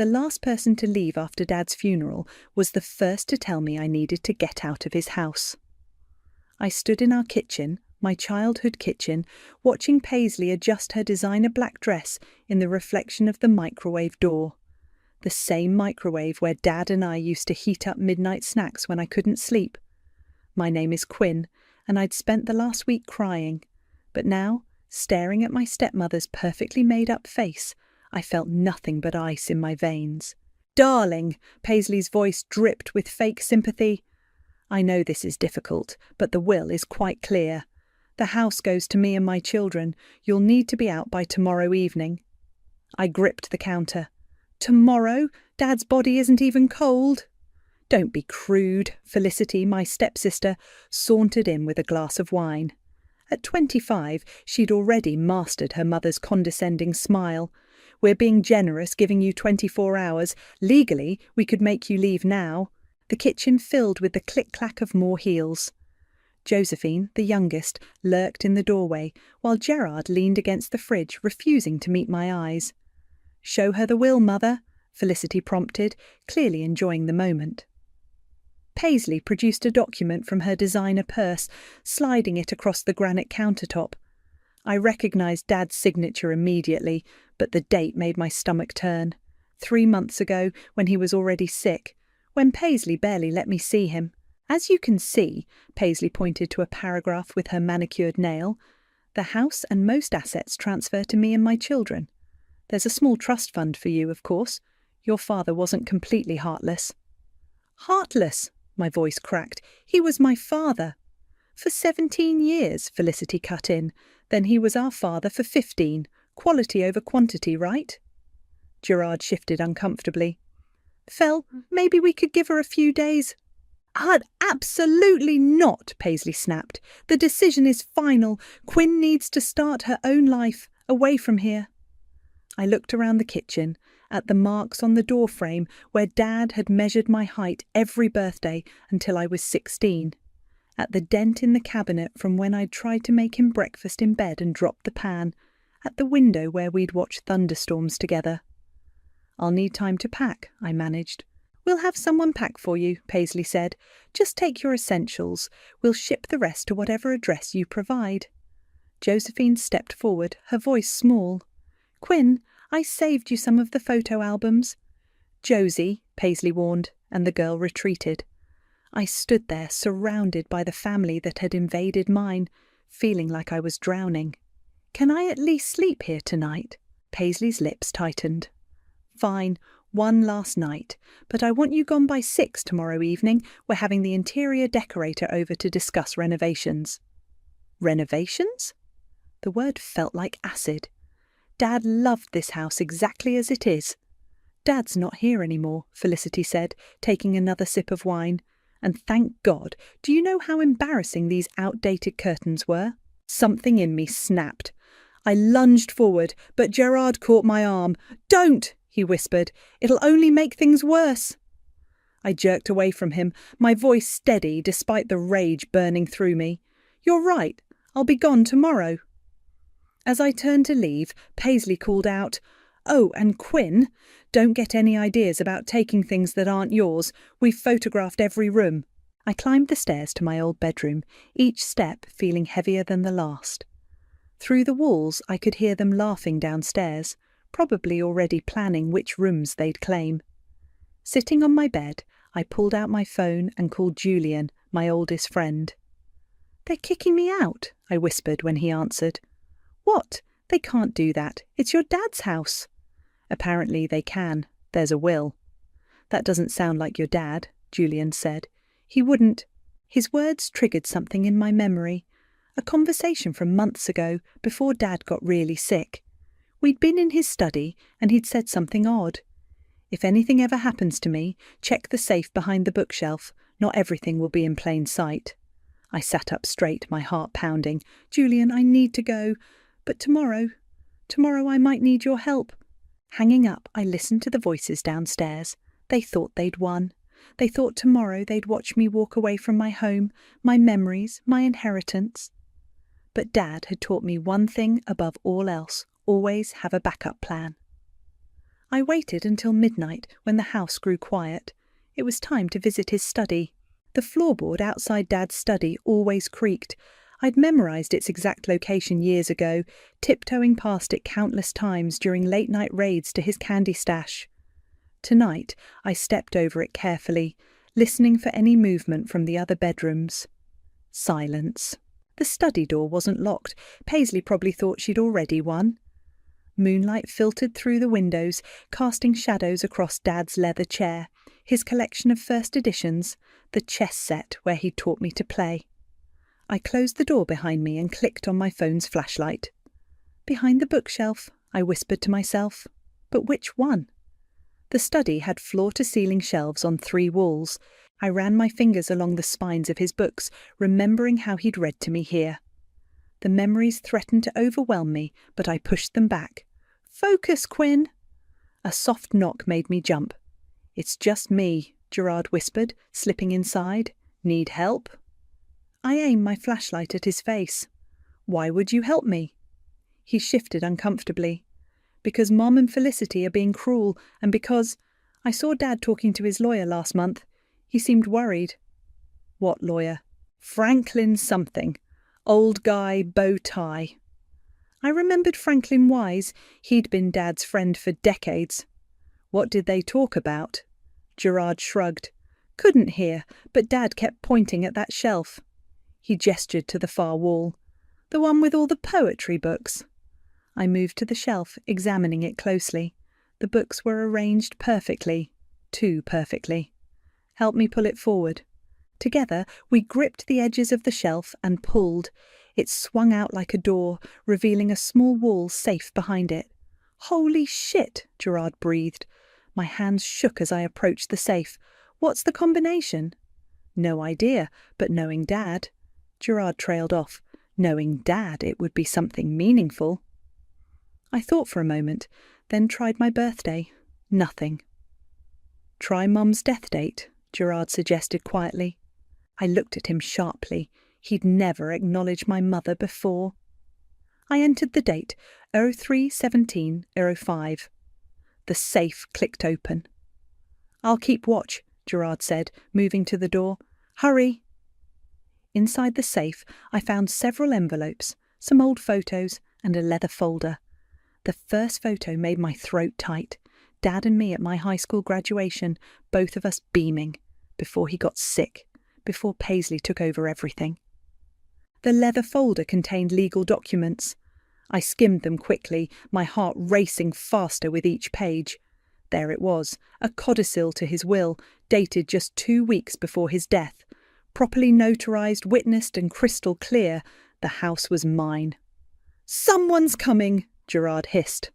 The last person to leave after Dad's funeral was the first to tell me I needed to get out of his house. I stood in our kitchen, my childhood kitchen, watching Paisley adjust her designer black dress in the reflection of the microwave door. The same microwave where Dad and I used to heat up midnight snacks when I couldn't sleep. My name is Quinn, and I'd spent the last week crying, but now, staring at my stepmother's perfectly made-up face, I felt nothing but ice in my veins. "Darling," Paisley's voice dripped with fake sympathy. "I know this is difficult, but the will is quite clear. The house goes to me and my children. You'll need to be out by tomorrow evening." I gripped the counter. "Tomorrow? Dad's body isn't even cold." "Don't be crude." Felicity, my stepsister, sauntered in with a glass of wine. At 25, she'd already mastered her mother's condescending smile. "We're being generous, giving you 24 hours. Legally, we could make you leave now." The kitchen filled with the click-clack of more heels. Josephine, the youngest, lurked in the doorway, while Gerard leaned against the fridge, refusing to meet my eyes. "Show her the will, Mother," Felicity prompted, clearly enjoying the moment. Paisley produced a document from her designer purse, sliding it across the granite countertop. I recognised Dad's signature immediately, but the date made my stomach turn. 3 months ago, when he was already sick, when Paisley barely let me see him. "As you can see," Paisley pointed to a paragraph with her manicured nail, "the house and most assets transfer to me and my children. There's a small trust fund for you, of course. Your father wasn't completely heartless." "Heartless?" My voice cracked. "He was my father." "For 17 years, Felicity cut in. "Then he was our father for 15. Quality over quantity, right?" Gerard shifted uncomfortably. "Fel, maybe we could give her a few days." Absolutely not," Paisley snapped. "The decision is final. Quinn needs to start her own life, away from here." I looked around the kitchen, at the marks on the door frame where Dad had measured my height every birthday until I was 16, at the dent in the cabinet from when I'd tried to make him breakfast in bed and dropped the pan, at the window where we'd watched thunderstorms together. "I'll need time to pack," I managed. "We'll have someone pack for you," Paisley said. "Just take your essentials. We'll ship the rest to whatever address you provide." Josephine stepped forward, her voice small. "Quinn, I saved you some of the photo albums." "Josie," Paisley warned, and the girl retreated. I stood there, surrounded by the family that had invaded mine, feeling like I was drowning. "Can I at least sleep here tonight?" Paisley's lips tightened. "Fine, one last night, but I want you gone by 6 tomorrow evening. We're having the interior decorator over to discuss renovations." "Renovations?" The word felt like acid. Dad loved this house exactly as it is. "Dad's not here anymore," Felicity said, taking another sip of wine. "And thank God, do you know how embarrassing these outdated curtains were?" Something in me snapped. I lunged forward, but Gerard caught my arm. "Don't!" he whispered. "It'll only make things worse." I jerked away from him, my voice steady despite the rage burning through me. "You're right. I'll be gone tomorrow." As I turned to leave, Paisley called out, "Oh, and Quinn, don't get any ideas about taking things that aren't yours. We've photographed every room." I climbed the stairs to my old bedroom, each step feeling heavier than the last. Through the walls I could hear them laughing downstairs, probably already planning which rooms they'd claim. Sitting on my bed, I pulled out my phone and called Julian, my oldest friend. "They're kicking me out," I whispered when he answered. "What? They can't do that. It's your dad's house." "Apparently they can. There's a will." "That doesn't sound like your dad," Julian said. "He wouldn't—" His words triggered something in my memory. A conversation from months ago, before Dad got really sick. We'd been in his study, and he'd said something odd. "If anything ever happens to me, check the safe behind the bookshelf. Not everything will be in plain sight." I sat up straight, my heart pounding. "Julian, I need to go. But tomorrow I might need your help." Hanging up, I listened to the voices downstairs. They thought they'd won. They thought tomorrow they'd watch me walk away from my home, my memories, my inheritance. But Dad had taught me one thing above all else: always have a backup plan. I waited until midnight when the house grew quiet. It was time to visit his study. The floorboard outside Dad's study always creaked. I'd memorized its exact location years ago, tiptoeing past it countless times during late-night raids to his candy stash. Tonight, I stepped over it carefully, listening for any movement from the other bedrooms. Silence. The study door wasn't locked. Paisley probably thought she'd already won. Moonlight filtered through the windows, casting shadows across Dad's leather chair, his collection of first editions, the chess set where he'd taught me to play. I closed the door behind me and clicked on my phone's flashlight. Behind the bookshelf, I whispered to myself. But which one? The study had floor-to-ceiling shelves on 3 walls. I ran my fingers along the spines of his books, remembering how he'd read to me here. The memories threatened to overwhelm me, but I pushed them back. "Focus, Quinn!" A soft knock made me jump. "It's just me," Gerard whispered, slipping inside. "Need help?" I aimed my flashlight at his face. "Why would you help me?" He shifted uncomfortably. "Because Mom and Felicity are being cruel, and because I saw Dad talking to his lawyer last month. He seemed worried." "What lawyer?" "Franklin something. Old guy, bow tie." I remembered Franklin Wise. He'd been Dad's friend for decades. "What did they talk about?" Gerard shrugged. "Couldn't hear, but Dad kept pointing at that shelf." He gestured to the far wall. "The one with all the poetry books." I moved to the shelf, examining it closely. The books were arranged perfectly. Too perfectly. "Help me pull it forward." Together, we gripped the edges of the shelf and pulled. It swung out like a door, revealing a small wall safe behind it. "Holy shit," Gerard breathed. My hands shook as I approached the safe. "What's the combination?" "No idea, but knowing Dad." Gerard trailed off. "Knowing Dad, it would be something meaningful." I thought for a moment, then tried my birthday. Nothing. "Try Mum's death date," Gerard suggested quietly. I looked at him sharply. He'd never acknowledged my mother before. I entered the date, 03/17/05. The safe clicked open. "I'll keep watch," Gerard said, moving to the door. "Hurry!" Inside the safe, I found several envelopes, some old photos, and a leather folder. The first photo made my throat tight. Dad and me at my high school graduation, both of us beaming, before he got sick, before Paisley took over everything. The leather folder contained legal documents. I skimmed them quickly, my heart racing faster with each page. There it was, a codicil to his will, dated just 2 weeks before his death. Properly notarized, witnessed, and crystal clear, the house was mine. "Someone's coming," Gerard hissed.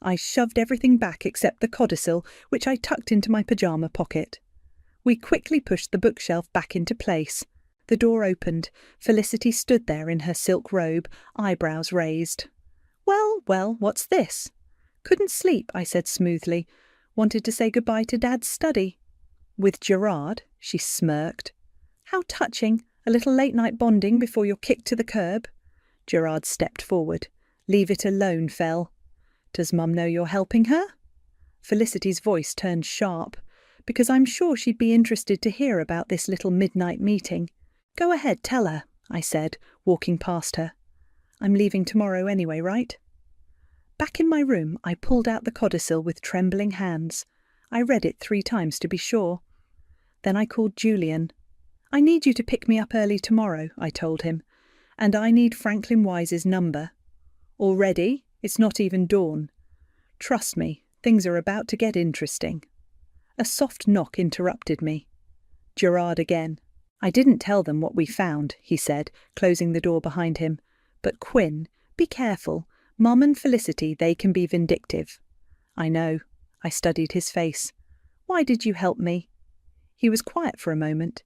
I shoved everything back except the codicil, which I tucked into my pyjama pocket. We quickly pushed the bookshelf back into place. The door opened. Felicity stood there in her silk robe, eyebrows raised. "Well, well, what's this?" "Couldn't sleep," I said smoothly. "Wanted to say goodbye to Dad's study." "With Gerard?" She smirked. "How touching. A little late-night bonding before you're kicked to the curb." Gerard stepped forward. "Leave it alone, Fel." "Does Mum know you're helping her?" Felicity's voice turned sharp. "Because I'm sure she'd be interested to hear about this little midnight meeting." "Go ahead, tell her," I said, walking past her. "I'm leaving tomorrow anyway, right?" Back in my room, I pulled out the codicil with trembling hands. I read it 3 times to be sure. Then I called Julian. "I need you to pick me up early tomorrow," I told him. "And I need Franklin Wise's number." "Already? It's not even dawn." "Trust me, things are about to get interesting." A soft knock interrupted me. Gerard again. "I didn't tell them what we found," he said, closing the door behind him. "But Quinn, be careful. Mum and Felicity, they can be vindictive." "I know." I studied his face. "Why did you help me?" He was quiet for a moment.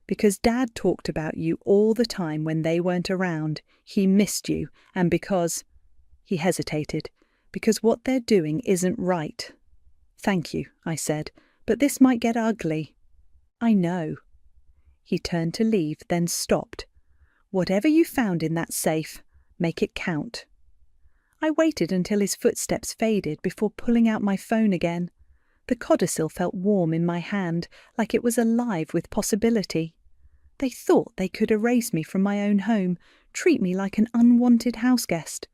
"Because Dad talked about you all the time when they weren't around. He missed you, and because—" He hesitated. "Because what they're doing isn't right." "Thank you," I said, "but this might get ugly." "I know." He turned to leave, then stopped. "Whatever you found in that safe, make it count." I waited until his footsteps faded before pulling out my phone again. The codicil felt warm in my hand, like it was alive with possibility. They thought they could erase me from my own home, treat me like an unwanted houseguest.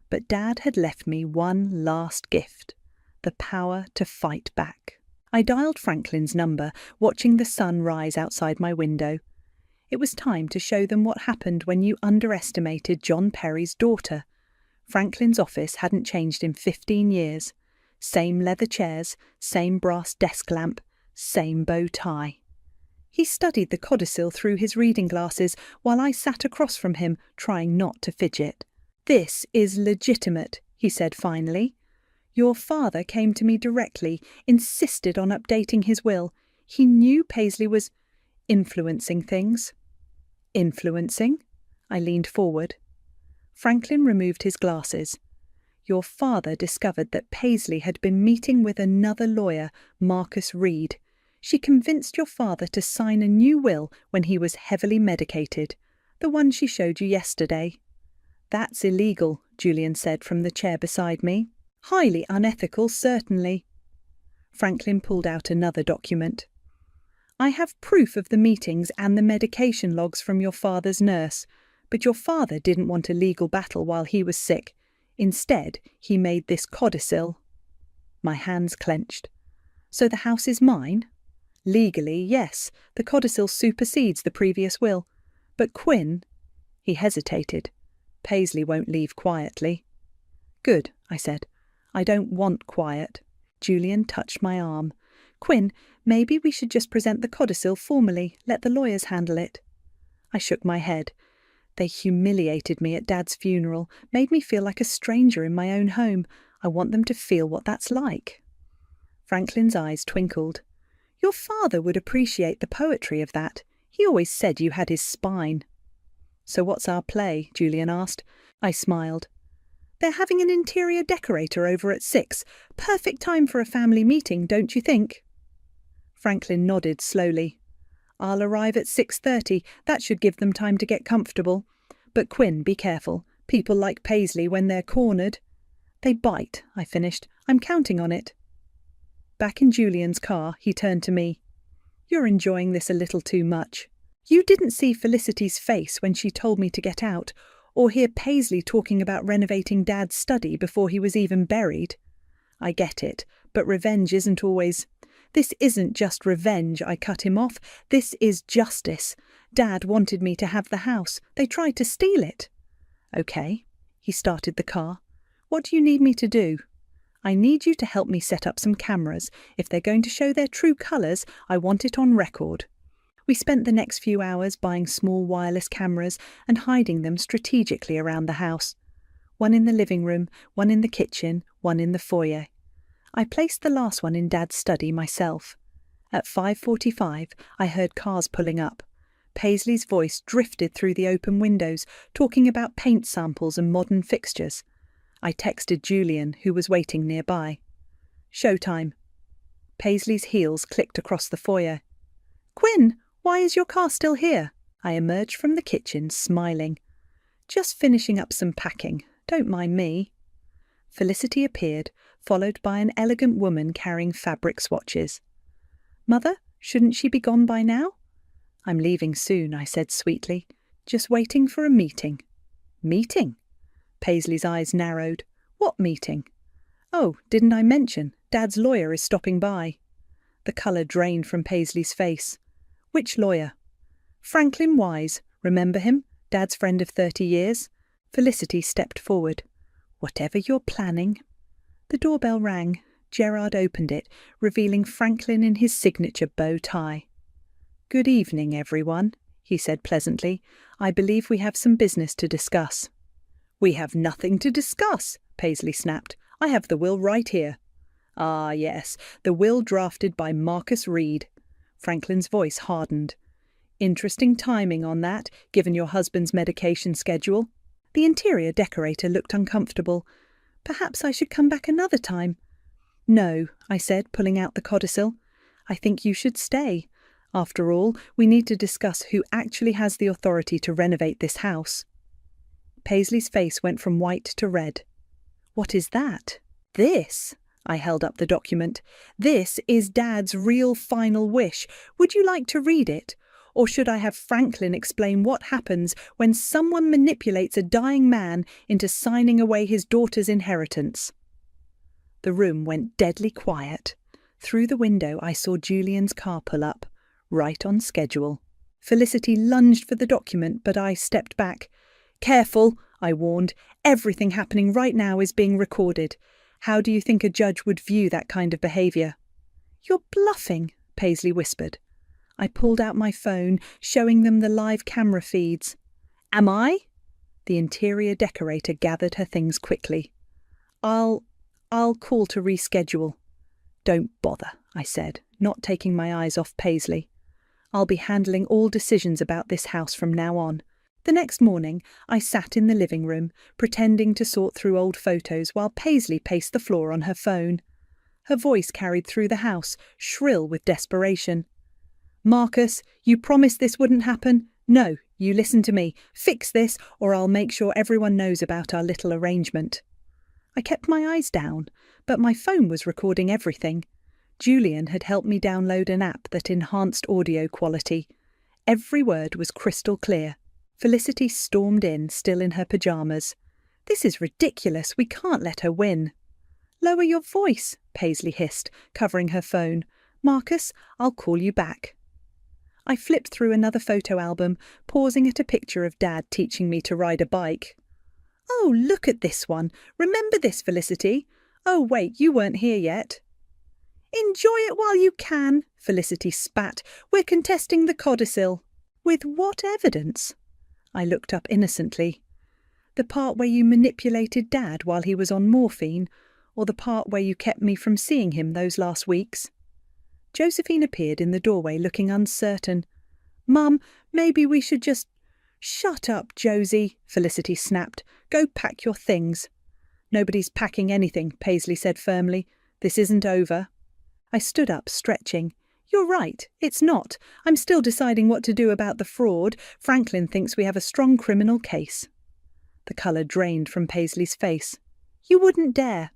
But Dad had left me one last gift: the power to fight back. I dialed Franklin's number, watching the sun rise outside my window. It was time to show them what happened when you underestimated John Perry's daughter. Franklin's office hadn't changed in 15 years. Same leather chairs, same brass desk lamp, same bow tie. He studied the codicil through his reading glasses while I sat across from him, trying not to fidget. "This is legitimate," he said finally. "Your father came to me directly, insisted on updating his will. He knew Paisley was influencing things." "Influencing?" I leaned forward. Franklin removed his glasses. "Your father discovered that Paisley had been meeting with another lawyer, Marcus Reed. She convinced your father to sign a new will when he was heavily medicated, the one she showed you yesterday." "That's illegal," Julian said from the chair beside me. "Highly unethical, certainly." Franklin pulled out another document. "I have proof of the meetings and the medication logs from your father's nurse, but your father didn't want a legal battle while he was sick. Instead, he made this codicil." My hands clenched. "So the house is mine?" "Legally, yes. The codicil supersedes the previous will. But Quinn—" He hesitated. "Paisley won't leave quietly." "Good," I said. "I don't want quiet." Julian touched my arm. "Quinn, maybe we should just present the codicil formally, let the lawyers handle it." I shook my head. They humiliated me at Dad's funeral, made me feel like a stranger in my own home. I want them to feel what that's like. Franklin's eyes twinkled. "Your father would appreciate the poetry of that. He always said you had his spine." "So what's our play?" Julian asked. I smiled. "They're having an interior decorator over at 6. Perfect time for a family meeting, don't you think?" Franklin nodded slowly. "I'll arrive at 6:30. That should give them time to get comfortable. But Quinn, be careful. People like Paisley when they're cornered." "They bite," I finished. "I'm counting on it." Back in Julian's car, he turned to me. "You're enjoying this a little too much. You didn't see Felicity's face when she told me to get out, or hear Paisley talking about renovating Dad's study before he was even buried. I get it, but revenge isn't always— This isn't just revenge," I cut him off. "This is justice. Dad wanted me to have the house. They tried to steal it." "Okay." He started the car. "What do you need me to do?" "I need you to help me set up some cameras. If they're going to show their true colours, I want it on record." We spent the next few hours buying small wireless cameras and hiding them strategically around the house. One in the living room, one in the kitchen, one in the foyer. I placed the last one in Dad's study myself. At 5:45, I heard cars pulling up. Paisley's voice drifted through the open windows, talking about paint samples and modern fixtures. I texted Julian, who was waiting nearby. "Showtime." Paisley's heels clicked across the foyer. "Quinn, why is your car still here?" I emerged from the kitchen, smiling. "Just finishing up some packing. Don't mind me." Felicity appeared, followed by an elegant woman carrying fabric swatches. "Mother, shouldn't she be gone by now?" "I'm leaving soon," I said sweetly. "Just waiting for a meeting." "Meeting?" Paisley's eyes narrowed. "What meeting?" "Oh, didn't I mention? Dad's lawyer is stopping by." The colour drained from Paisley's face. "Which lawyer?" "Franklin Wise. Remember him? Dad's friend of 30 years. Felicity stepped forward. "Whatever you're planning." The doorbell rang. Gerard opened it, revealing Franklin in his signature bow tie. "Good evening, everyone," he said pleasantly. "I believe we have some business to discuss." "We have nothing to discuss," Paisley snapped. "I have the will right here." "Ah, yes, the will drafted by Marcus Reed." Franklin's voice hardened. "Interesting timing on that, given your husband's medication schedule." The interior decorator looked uncomfortable. "Perhaps I should come back another time." "No," I said, pulling out the codicil. "I think you should stay. After all, we need to discuss who actually has the authority to renovate this house." Paisley's face went from white to red. What is that? This. I held up the document. This is Dad's real final wish. Would you like to read it? Or should I have Franklin explain what happens when someone manipulates a dying man into signing away his daughter's inheritance? The room went deadly quiet. Through the window I saw Julian's car pull up, right on schedule. Felicity lunged for the document, but I stepped back. "Careful," I warned. "Everything happening right now is being recorded. How do you think a judge would view that kind of behaviour?" "You're bluffing," Paisley whispered. I pulled out my phone, showing them the live camera feeds. "Am I?" The interior decorator gathered her things quickly. I'll call to reschedule." "Don't bother," I said, not taking my eyes off Paisley. "I'll be handling all decisions about this house from now on." The next morning, I sat in the living room, pretending to sort through old photos while Paisley paced the floor on her phone. Her voice carried through the house, shrill with desperation. "Marcus, you promised this wouldn't happen? No, you listen to me. Fix this, or I'll make sure everyone knows about our little arrangement." I kept my eyes down, but my phone was recording everything. Julian had helped me download an app that enhanced audio quality. Every word was crystal clear. Felicity stormed in, still in her pyjamas. "This is ridiculous. We can't let her win." "Lower your voice," Paisley hissed, covering her phone. "Marcus, I'll call you back." I flipped through another photo album, pausing at a picture of Dad teaching me to ride a bike. "Oh, look at this one. Remember this, Felicity? Oh, wait, you weren't here yet." "Enjoy it while you can," Felicity spat. "We're contesting the Codicil." "With what evidence?" I looked up innocently. "The part where you manipulated Dad while he was on morphine, or the part where you kept me from seeing him those last weeks?" Josephine appeared in the doorway, looking uncertain. "Mum, maybe we should just—" "Shut up, Josie," Felicity snapped. "Go pack your things." "Nobody's packing anything," Paisley said firmly. "This isn't over." I stood up, stretching. "You're right, it's not. I'm still deciding what to do about the fraud. Franklin thinks we have a strong criminal case." The colour drained from Paisley's face. "You wouldn't dare."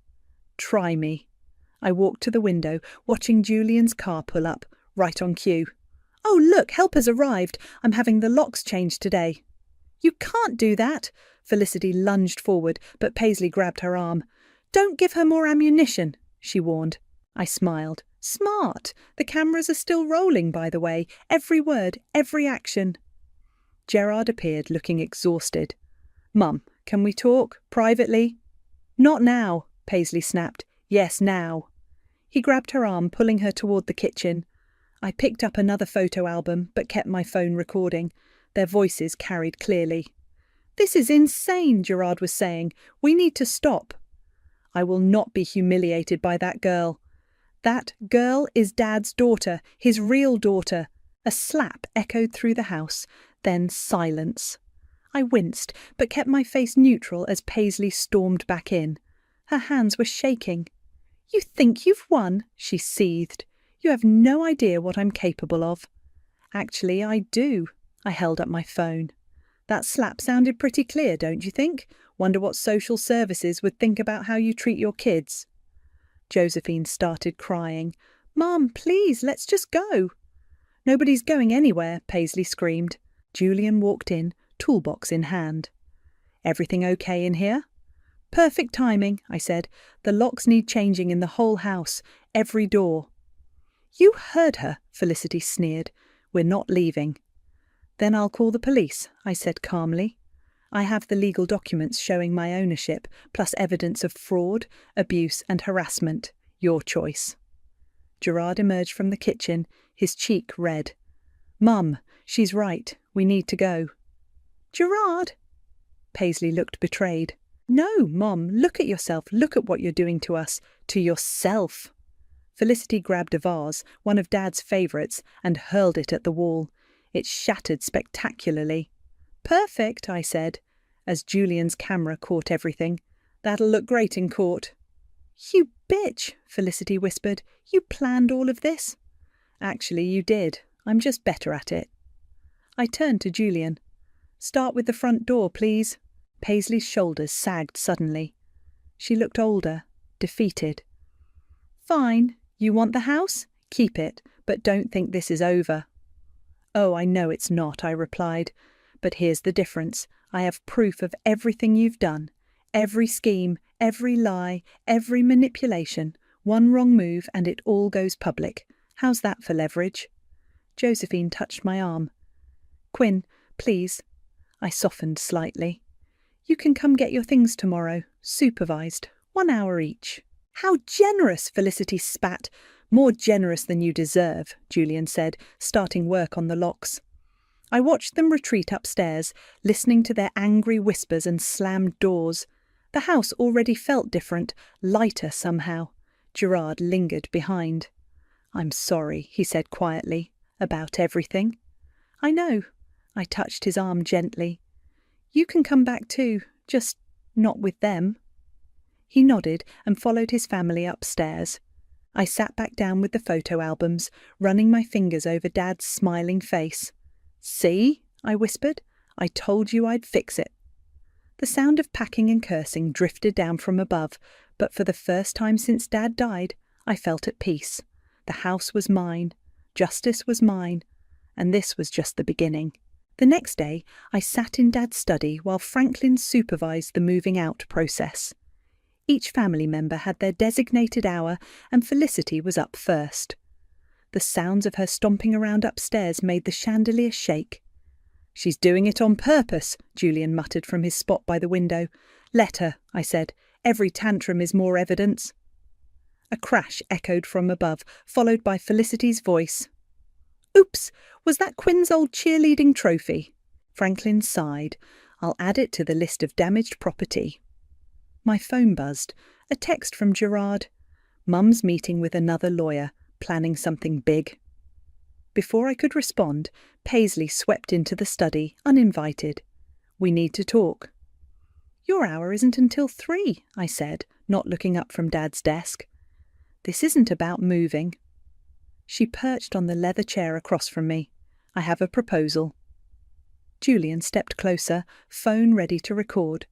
"Try me." I walked to the window, watching Julian's car pull up, right on cue. "Oh, look, help has arrived. I'm having the locks changed today." "You can't do that." Felicity lunged forward, but Paisley grabbed her arm. "Don't give her more ammunition," she warned. I smiled. "Smart. The cameras are still rolling, by the way. Every word, every action." Gerard appeared, looking exhausted. "Mum, can we talk? Privately?" "Not now," Paisley snapped. "Yes, now." He grabbed her arm, pulling her toward the kitchen. I picked up another photo album, but kept my phone recording. Their voices carried clearly. "This is insane," Gerard was saying. "We need to stop." "I will not be humiliated by that girl." "That girl is Dad's daughter, his real daughter." A slap echoed through the house, then silence. I winced, but kept my face neutral as Paisley stormed back in. Her hands were shaking. "You think you've won?" she seethed. "You have no idea what I'm capable of." "Actually, I do." I held up my phone. "That slap sounded pretty clear, don't you think? Wonder what social services would think about how you treat your kids." Josephine started crying. "Mom, please, let's just go." "Nobody's going anywhere," Paisley screamed. Julian walked in, toolbox in hand. "Everything okay in here?" "Perfect timing," I said. "The locks need changing in the whole house, every door." "You heard her," Felicity sneered. "We're not leaving." "Then I'll call the police," I said calmly. "I have the legal documents showing my ownership, plus evidence of fraud, abuse and harassment. Your choice." Gerard emerged from the kitchen, his cheek red. "Mum, she's right. We need to go." "Gerard!" Paisley looked betrayed. "No, Mom, look at yourself. Look at what you're doing to us. To yourself." Felicity grabbed a vase, one of Dad's favourites, and hurled it at the wall. It shattered spectacularly. "Perfect," I said, as Julian's camera caught everything. "That'll look great in court." "You bitch," Felicity whispered. "You planned all of this?" "Actually, you did. I'm just better at it." I turned to Julian. "Start with the front door, please." Paisley's shoulders sagged suddenly. She looked older, defeated. Fine, you want the house? Keep it, but don't think this is over. Oh, I know it's not, I replied. But here's the difference. I have proof of everything you've done. Every scheme, every lie, every manipulation. One wrong move and it all goes public. How's that for leverage? Josephine touched my arm. Quinn, please. I softened slightly. You can come get your things tomorrow, supervised, 1 hour each. How generous, Felicity spat. More generous than you deserve, Julian said, starting work on the locks. I watched them retreat upstairs, listening to their angry whispers and slammed doors. The house already felt different, lighter somehow. Gerard lingered behind. I'm sorry, he said quietly, about everything. I know. I touched his arm gently. You can come back too, just not with them. He nodded and followed his family upstairs. I sat back down with the photo albums, running my fingers over Dad's smiling face. See, I whispered, I told you I'd fix it. The sound of packing and cursing drifted down from above, but for the first time since Dad died, I felt at peace. The house was mine, justice was mine, and this was just the beginning. The next day, I sat in Dad's study while Franklin supervised the moving out process. Each family member had their designated hour, and Felicity was up first. The sounds of her stomping around upstairs made the chandelier shake. She's doing it on purpose, Julian muttered from his spot by the window. Let her, I said. Every tantrum is more evidence. A crash echoed from above, followed by Felicity's voice. Oops, was that Quinn's old cheerleading trophy? Franklin sighed. I'll add it to the list of damaged property. My phone buzzed. A text from Gerard. Mum's meeting with another lawyer, planning something big. Before I could respond, Paisley swept into the study, uninvited. We need to talk. Your hour isn't until 3, I said, not looking up from Dad's desk. This isn't about moving. She perched on the leather chair across from me. I have a proposal. Julian stepped closer, phone ready to record.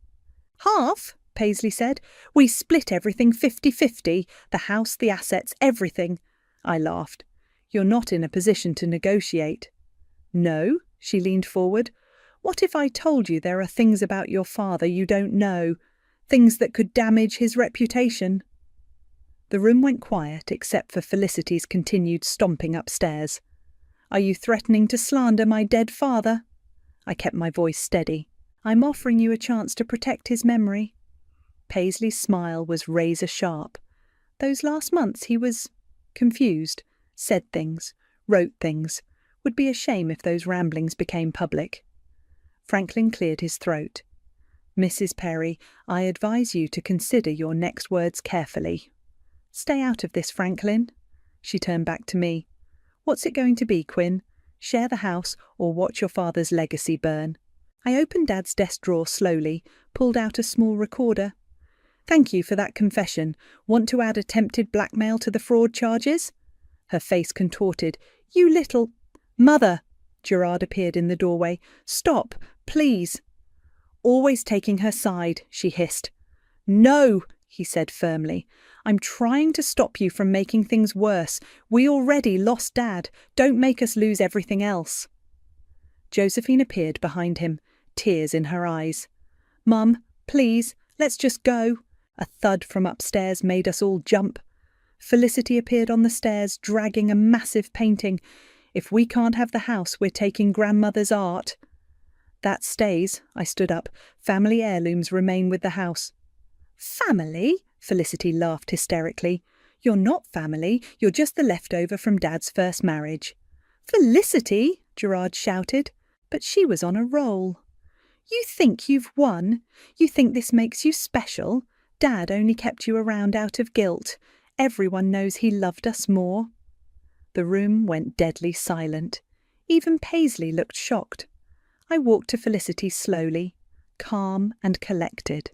Half? Paisley said. We split everything 50-50, the house, the assets, everything. I laughed. You're not in a position to negotiate. No, she leaned forward. What if I told you there are things about your father you don't know, things that could damage his reputation? The room went quiet except for Felicity's continued stomping upstairs. Are you threatening to slander my dead father? I kept my voice steady. I'm offering you a chance to protect his memory. Paisley's smile was razor-sharp. Those last months he was confused, said things, wrote things. Would be a shame if those ramblings became public. Franklin cleared his throat. Mrs. Perry, I advise you to consider your next words carefully. Stay out of this, Franklin. She turned back to me. What's it going to be, Quinn? Share the house or watch your father's legacy burn? I opened Dad's desk drawer slowly, pulled out a small recorder. Thank you for that confession. Want to add attempted blackmail to the fraud charges? Her face contorted. You little... Mother! Gerard appeared in the doorway. Stop, please. Always taking her side, she hissed. No, he said firmly. I'm trying to stop you from making things worse. We already lost Dad. Don't make us lose everything else. Josephine appeared behind him, tears in her eyes. Mum, please, let's just go. A thud from upstairs made us all jump. Felicity appeared on the stairs, dragging a massive painting. If we can't have the house, we're taking grandmother's art. That stays, I stood up. Family heirlooms remain with the house. Family? Felicity laughed hysterically. You're not family, you're just the leftover from Dad's first marriage. Felicity, Gerard shouted, but she was on a roll. You think you've won? You think this makes you special? Dad only kept you around out of guilt. Everyone knows he loved us more. The room went deadly silent. Even Paisley looked shocked. I walked to Felicity slowly, calm and collected.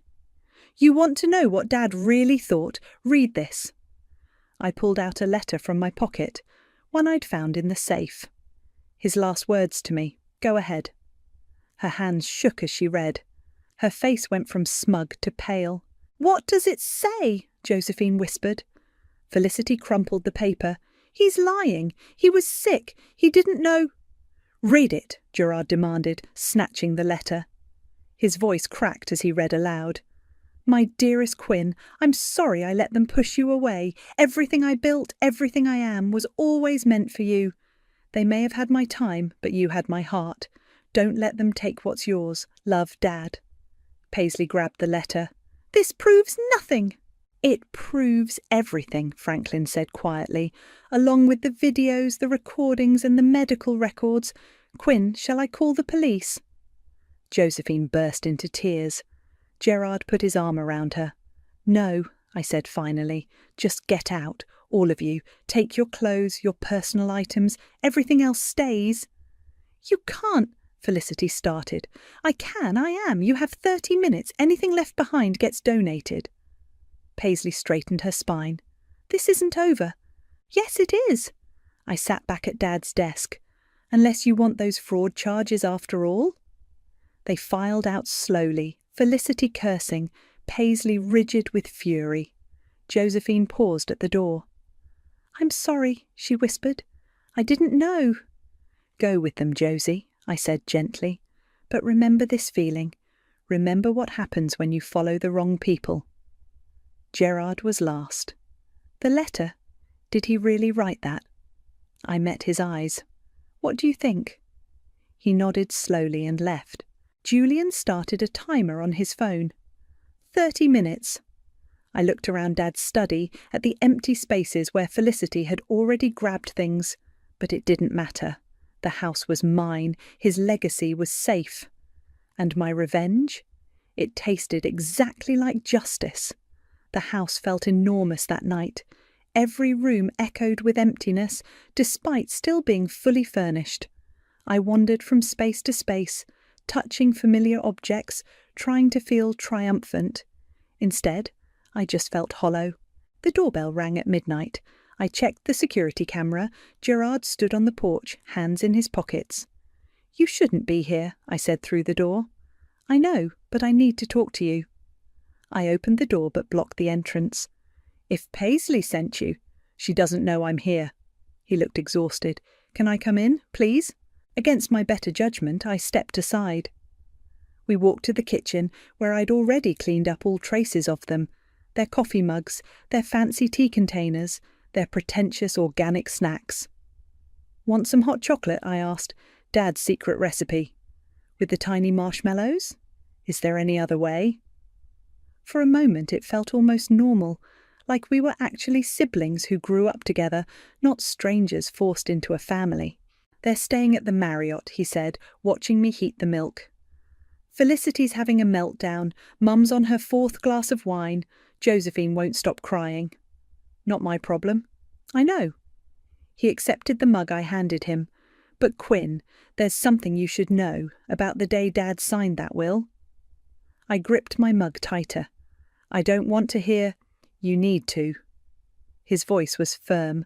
You want to know what Dad really thought? Read this. I pulled out a letter from my pocket, one I'd found in the safe. His last words to me. Go ahead. Her hands shook as she read. Her face went from smug to pale. What does it say? Josephine whispered. Felicity crumpled the paper. He's lying. He was sick. He didn't know. Read it, Gerard demanded, snatching the letter. His voice cracked as he read aloud. My dearest Quinn, I'm sorry I let them push you away. Everything I built, everything I am, was always meant for you. They may have had my time, but you had my heart. Don't let them take what's yours. Love, Dad. Paisley grabbed the letter. This proves nothing. It proves everything, Franklin said quietly, along with the videos, the recordings and the medical records. Quinn, shall I call the police? Josephine burst into tears. Gerard put his arm around her. No, I said finally. Just get out, all of you. Take your clothes, your personal items. Everything else stays. You can't, Felicity started. I am. You have 30 minutes. Anything left behind gets donated. Paisley straightened her spine. This isn't over. Yes, it is. I sat back at Dad's desk. Unless you want those fraud charges after all? They filed out slowly, Felicity cursing, Paisley rigid with fury. Josephine paused at the door. I'm sorry, she whispered. I didn't know. Go with them, Josie, I said gently. But remember this feeling. Remember what happens when you follow the wrong people. Gerard was last. The letter? Did he really write that? I met his eyes. What do you think? He nodded slowly and left. Julian started a timer on his phone. 30 minutes. I looked around Dad's study at the empty spaces where Felicity had already grabbed things, but it didn't matter. The house was mine. His legacy was safe. And my revenge? It tasted exactly like justice. The house felt enormous that night. Every room echoed with emptiness, despite still being fully furnished. I wandered from space to space, touching familiar objects, trying to feel triumphant. Instead, I just felt hollow. The doorbell rang at midnight. I checked the security camera. Gerard stood on the porch, hands in his pockets. You shouldn't be here, I said through the door. I know, but I need to talk to you. I opened the door but blocked the entrance. If Paisley sent you, she doesn't know I'm here. He looked exhausted. Can I come in, please? Against my better judgment, I stepped aside. We walked to the kitchen, where I'd already cleaned up all traces of them. Their coffee mugs, their fancy tea containers, their pretentious organic snacks. Want some hot chocolate? I asked. Dad's secret recipe. With the tiny marshmallows? Is there any other way? For a moment it felt almost normal, like we were actually siblings who grew up together, not strangers forced into a family. They're staying at the Marriott, he said, watching me heat the milk. Felicity's having a meltdown. Mum's on her 4th glass of wine. Josephine won't stop crying. Not my problem. I know. He accepted the mug I handed him. But Quinn, there's something you should know about the day Dad signed that will. I gripped my mug tighter. I don't want to hear, you need to. His voice was firm.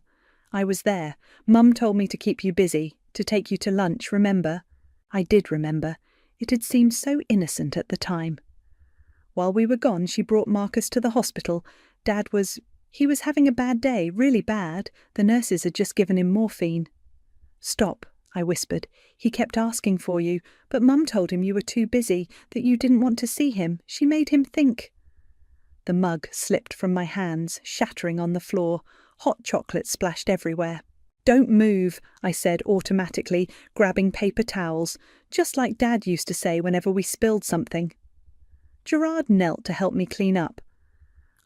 I was there. Mum told me to keep you busy, to take you to lunch, remember? I did remember. It had seemed so innocent at the time. While we were gone, she brought Marcus to the hospital. He was having a bad day, really bad. The nurses had just given him morphine. Stop, I whispered. He kept asking for you, but Mum told him you were too busy, that you didn't want to see him. She made him think. The mug slipped from my hands, shattering on the floor. Hot chocolate splashed everywhere. Don't move, I said automatically, grabbing paper towels, just like Dad used to say whenever we spilled something. Gerard knelt to help me clean up.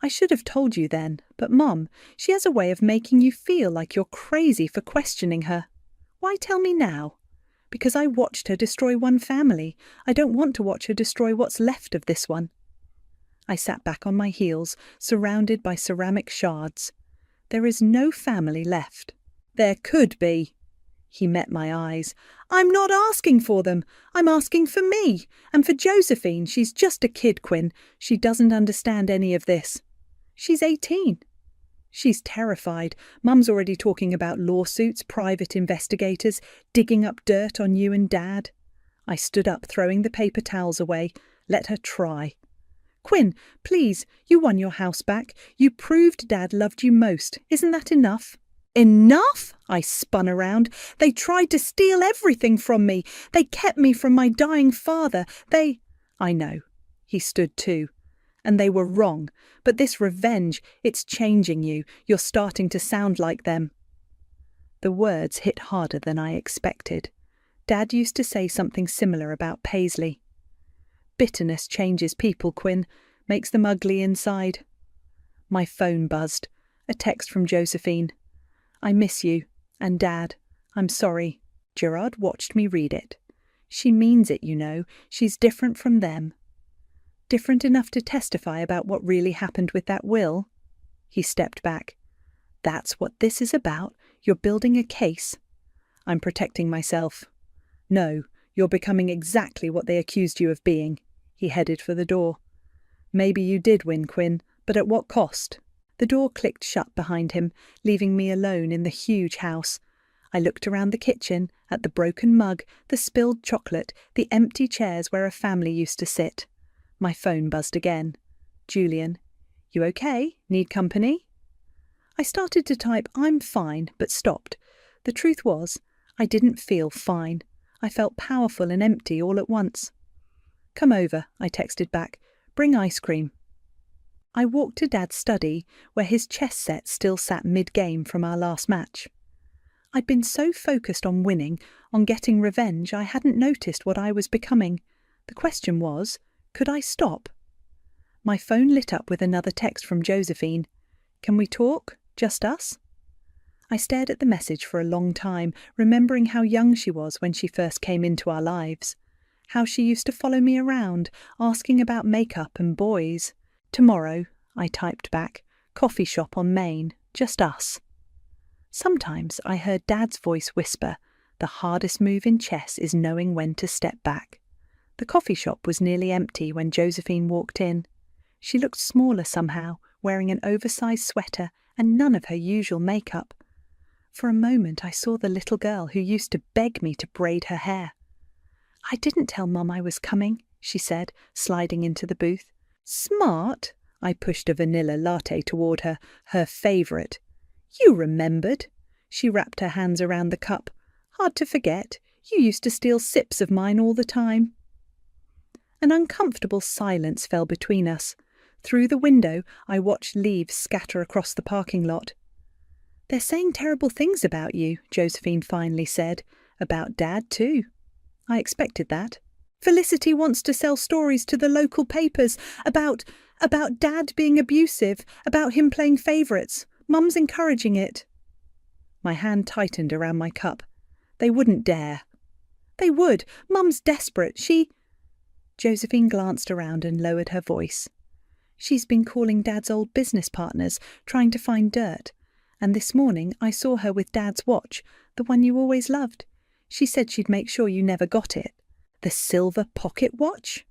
I should have told you then, but Mum, she has a way of making you feel like you're crazy for questioning her. Why tell me now? Because I watched her destroy one family. I don't want to watch her destroy what's left of this one. I sat back on my heels, surrounded by ceramic shards. There is no family left. There could be. He met my eyes. I'm not asking for them. I'm asking for me. And for Josephine. She's just a kid, Quinn. She doesn't understand any of this. She's 18. She's terrified. Mum's already talking about lawsuits, private investigators, digging up dirt on you and Dad. I stood up, throwing the paper towels away. Let her try. Quinn, please, you won your house back. You proved Dad loved you most. Isn't that enough? Enough? I spun around. They tried to steal everything from me. They kept me from my dying father. I know. He stood too. And they were wrong. But this revenge, it's changing you. You're starting to sound like them. The words hit harder than I expected. Dad used to say something similar about Paisley. Bitterness changes people, Quinn, makes them ugly inside. My phone buzzed. A text from Josephine. I miss you. And Dad. I'm sorry. Gerard watched me read it. She means it, you know. She's different from them. Different enough to testify about what really happened with that will? He stepped back. That's what this is about. You're building a case. I'm protecting myself. No, you're becoming exactly what they accused you of being. He headed for the door. Maybe you did win, Quinn, but at what cost? The door clicked shut behind him, leaving me alone in the huge house. I looked around the kitchen, at the broken mug, the spilled chocolate, the empty chairs where a family used to sit. My phone buzzed again. Julian. You okay? Need company? I started to type, I'm fine, but stopped. The truth was, I didn't feel fine. I felt powerful and empty all at once. Come over, I texted back. Bring ice cream. I walked to Dad's study, where his chess set still sat mid-game from our last match. I'd been so focused on winning, on getting revenge, I hadn't noticed what I was becoming. The question was, could I stop? My phone lit up with another text from Josephine. Can we talk? Just us? I stared at the message for a long time, remembering how young she was when she first came into our lives. How she used to follow me around, asking about makeup and boys. Tomorrow, I typed back, coffee shop on Main, just us. Sometimes I heard Dad's voice whisper, the hardest move in chess is knowing when to step back. The coffee shop was nearly empty when Josephine walked in. She looked smaller somehow, wearing an oversized sweater and none of her usual makeup. For a moment I saw the little girl who used to beg me to braid her hair. I didn't tell Mum I was coming, she said, sliding into the booth. Smart? I pushed a vanilla latte toward her, her favourite. You remembered. She wrapped her hands around the cup. Hard to forget. You used to steal sips of mine all the time. An uncomfortable silence fell between us. Through the window, I watched leaves scatter across the parking lot. They're saying terrible things about you, Josephine finally said. About Dad, too. I expected that. Felicity wants to sell stories to the local papers about Dad being abusive, about him playing favourites. Mum's encouraging it. My hand tightened around my cup. They wouldn't dare. They would. Mum's desperate. Josephine glanced around and lowered her voice. She's been calling Dad's old business partners, trying to find dirt. And this morning I saw her with Dad's watch, the one you always loved. She said she'd make sure you never got it. The silver pocket watch?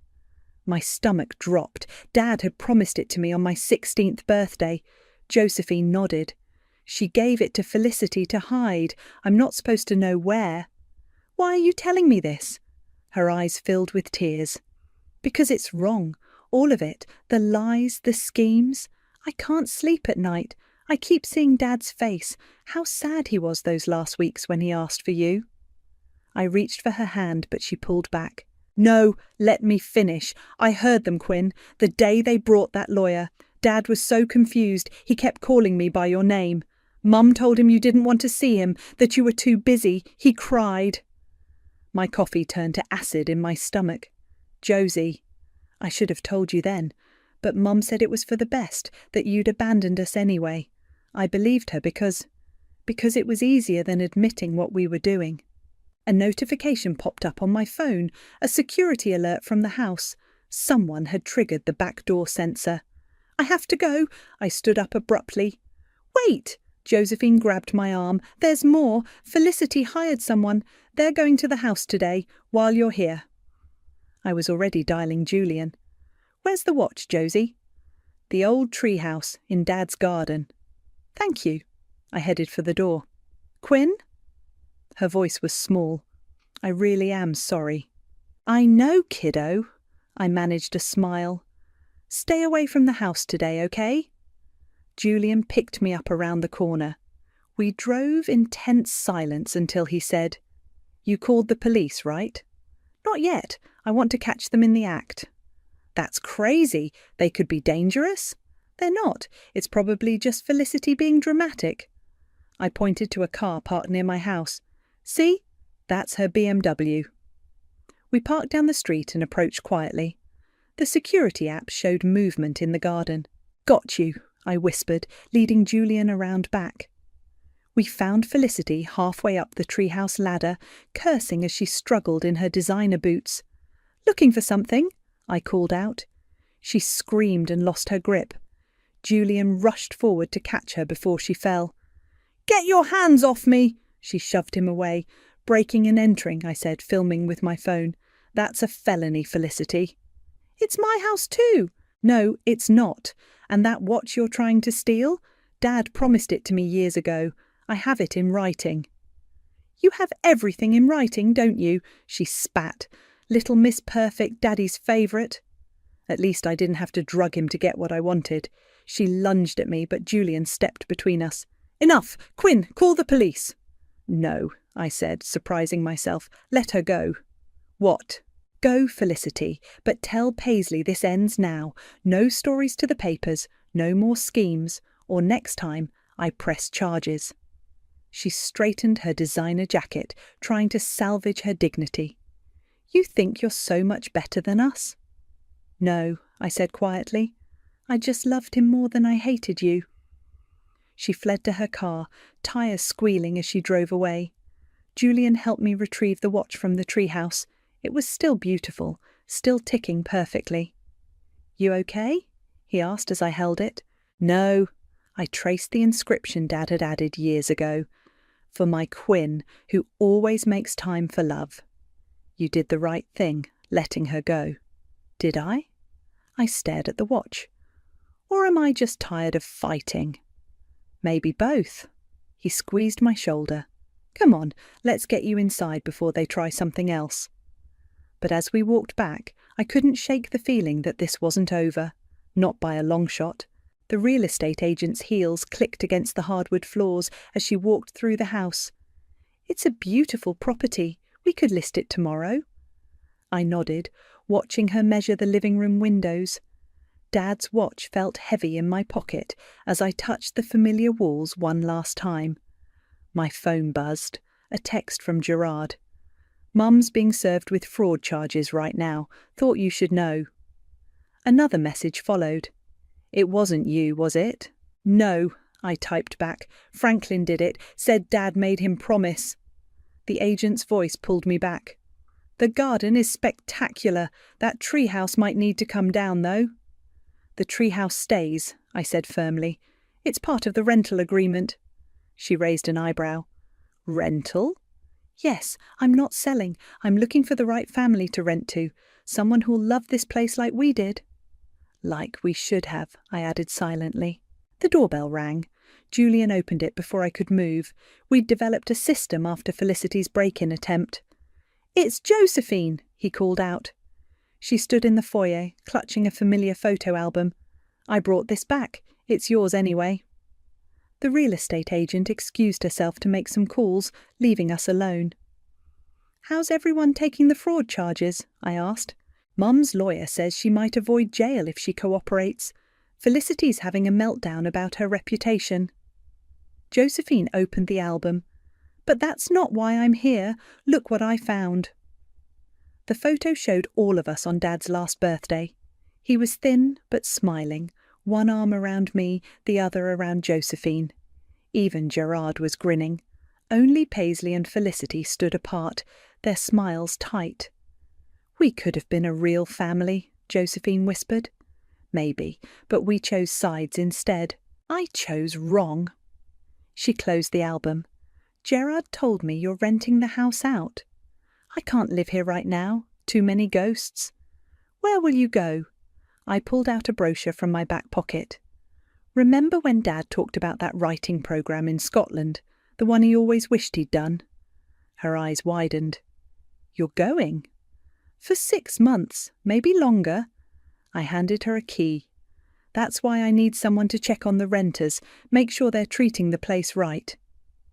My stomach dropped. Dad had promised it to me on my 16th birthday. Josephine nodded. She gave it to Felicity to hide. I'm not supposed to know where. Why are you telling me this? Her eyes filled with tears. Because it's wrong. All of it. The lies, the schemes. I can't sleep at night. I keep seeing Dad's face. How sad he was those last weeks when he asked for you. I reached for her hand, but she pulled back. No, let me finish. I heard them, Quinn. The day they brought that lawyer. Dad was so confused, he kept calling me by your name. Mum told him you didn't want to see him, that you were too busy. He cried. My coffee turned to acid in my stomach. Josie. I should have told you then, but Mum said it was for the best, that you'd abandoned us anyway. I believed her because it was easier than admitting what we were doing. A notification popped up on my phone, a security alert from the house. Someone had triggered the back door sensor. I have to go. I stood up abruptly. Wait! Josephine grabbed my arm. There's more. Felicity hired someone. They're going to the house today, while you're here. I was already dialing Julian. Where's the watch, Josie? The old tree house in Dad's garden. Thank you. I headed for the door. Quinn? Her voice was small. I really am sorry. I know, kiddo. I managed a smile. Stay away from the house today, okay? Julian picked me up around the corner. We drove in tense silence until he said, "You called the police, right?" "Not yet. I want to catch them in the act." "That's crazy. They could be dangerous." "They're not. It's probably just Felicity being dramatic." I pointed to a car parked near my house. "See? That's her BMW." We parked down the street and approached quietly. The security app showed movement in the garden. "Got you," I whispered, leading Julian around back. We found Felicity halfway up the treehouse ladder, cursing as she struggled in her designer boots. "Looking for something?" I called out. She screamed and lost her grip. Julian rushed forward to catch her before she fell. "Get your hands off me!" She shoved him away. "Breaking and entering," I said, filming with my phone. "That's a felony, Felicity." "It's my house too." "No, it's not. And that watch you're trying to steal? Dad promised it to me years ago. I have it in writing." "You have everything in writing, don't you?" She spat. "Little Miss Perfect, Daddy's favourite." At least I didn't have to drug him to get what I wanted. She lunged at me, but Julian stepped between us. "Enough! Quinn, call the police." "No," I said, surprising myself. "Let her go." "What?" "Go, Felicity, but tell Paisley this ends now. No stories to the papers, no more schemes, or next time I press charges." She straightened her designer jacket, trying to salvage her dignity. "You think you're so much better than us?" "No," I said quietly. "I just loved him more than I hated you." She fled to her car, tires squealing as she drove away. Julian helped me retrieve the watch from the treehouse. It was still beautiful, still ticking perfectly. "You okay?" he asked as I held it. "No." I traced the inscription Dad had added years ago. "For my Quinn, who always makes time for love." You did the right thing, letting her go. Did I? I stared at the watch. Or am I just tired of fighting? Maybe both. He squeezed my shoulder. "Come on, let's get you inside before they try something else." But as we walked back, I couldn't shake the feeling that this wasn't over. Not by a long shot. The real estate agent's heels clicked against the hardwood floors as she walked through the house. "It's a beautiful property. We could list it tomorrow." I nodded, watching her measure the living room windows. Dad's watch felt heavy in my pocket as I touched the familiar walls one last time. My phone buzzed, a text from Gerard. "Mum's being served with fraud charges right now. Thought you should know." Another message followed. "It wasn't you, was it?" "No," I typed back. "Franklin did it. Said Dad made him promise." The agent's voice pulled me back. "The garden is spectacular. That treehouse might need to come down, though." "The treehouse stays," I said firmly. "It's part of the rental agreement." She raised an eyebrow. "Rental?" "Yes, I'm not selling. I'm looking for the right family to rent to. Someone who'll love this place like we did." "Like we should have," I added silently. The doorbell rang. Julian opened it before I could move. We'd developed a system after Felicity's break-in attempt. "It's Josephine," he called out. She stood in the foyer, clutching a familiar photo album. "I brought this back. It's yours anyway." The real estate agent excused herself to make some calls, leaving us alone. "How's everyone taking the fraud charges?" I asked. "Mum's lawyer says she might avoid jail if she cooperates. Felicity's having a meltdown about her reputation." Josephine opened the album. "But that's not why I'm here. Look what I found." The photo showed all of us on Dad's last birthday. He was thin but smiling, one arm around me, the other around Josephine. Even Gerard was grinning. Only Paisley and Felicity stood apart, their smiles tight. "We could have been a real family," Josephine whispered. "Maybe, but we chose sides instead. I chose wrong." She closed the album. "Gerard told me you're renting the house out." "I can't live here right now. Too many ghosts." "Where will you go?" I pulled out a brochure from my back pocket. "Remember when Dad talked about that writing program in Scotland, the one he always wished he'd done?" Her eyes widened. "You're going?" "For 6 months, maybe longer." I handed her a key. That's why I need someone to check on the renters, make sure they're treating the place right.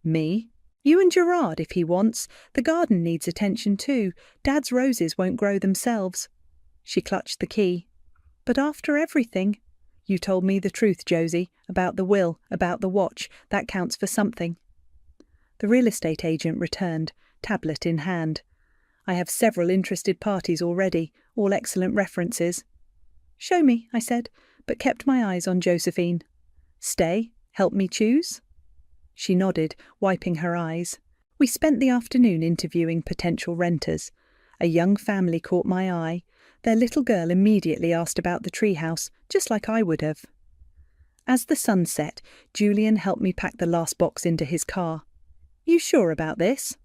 Me? You and Gerard if he wants. The garden needs attention too. Dad's roses won't grow themselves. She clutched the key. But after everything, you told me the truth, Josie, about the will, about the watch. That counts for something. The real estate agent returned, tablet in hand. I have several interested parties already, all excellent references. Show me, I said, but kept my eyes on Josephine. Stay, help me choose? She nodded, wiping her eyes. We spent the afternoon interviewing potential renters. A young family caught my eye. Their little girl immediately asked about the treehouse, just like I would have. As the sun set, Julian helped me pack the last box into his car. You sure about this?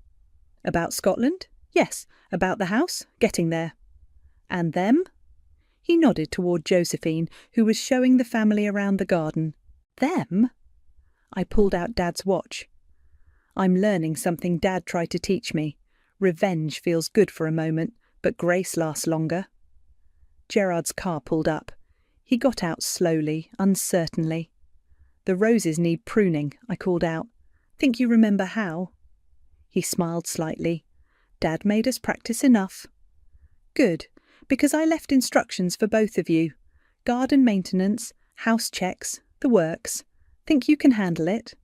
About Scotland? Yes. About the house? Getting there. And them? He nodded toward Josephine, who was showing the family around the garden. Them? I pulled out Dad's watch. I'm learning something Dad tried to teach me. Revenge feels good for a moment, but grace lasts longer. Gerard's car pulled up. He got out slowly, uncertainly. The roses need pruning, I called out. Think you remember how? He smiled slightly. Dad made us practice enough. Good, because I left instructions for both of you. Garden maintenance, house checks, the works. Think you can handle it?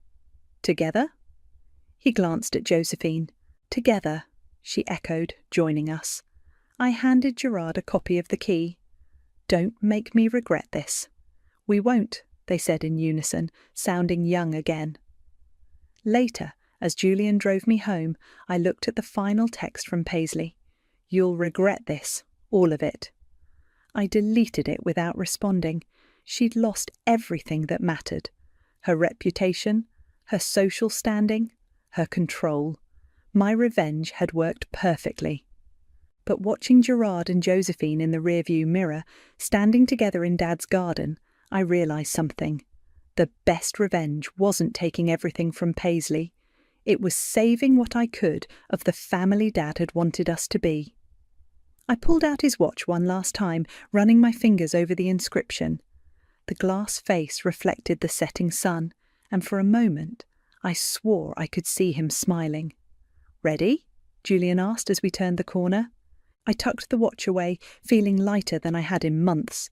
Together? He glanced at Josephine. Together, she echoed, joining us. I handed Gerard a copy of the key. Don't make me regret this. We won't, they said in unison, sounding young again. Later, as Julian drove me home, I looked at the final text from Paisley. You'll regret this, all of it. I deleted it without responding. She'd lost everything that mattered. Her reputation, her social standing, her control. My revenge had worked perfectly. But watching Gerard and Josephine in the rearview mirror, standing together in Dad's garden, I realised something. The best revenge wasn't taking everything from Paisley. It was saving what I could of the family Dad had wanted us to be. I pulled out his watch one last time, running my fingers over the inscription. The glass face reflected the setting sun, and for a moment I swore I could see him smiling. Ready? Julian asked as we turned the corner. I tucked the watch away, feeling lighter than I had in months.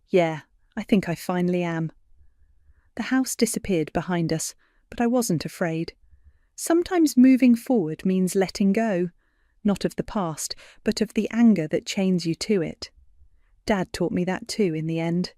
Yeah, I think I finally am. The house disappeared behind us, but I wasn't afraid. Sometimes moving forward means letting go, not of the past, but of the anger that chains you to it. Dad taught me that too in the end.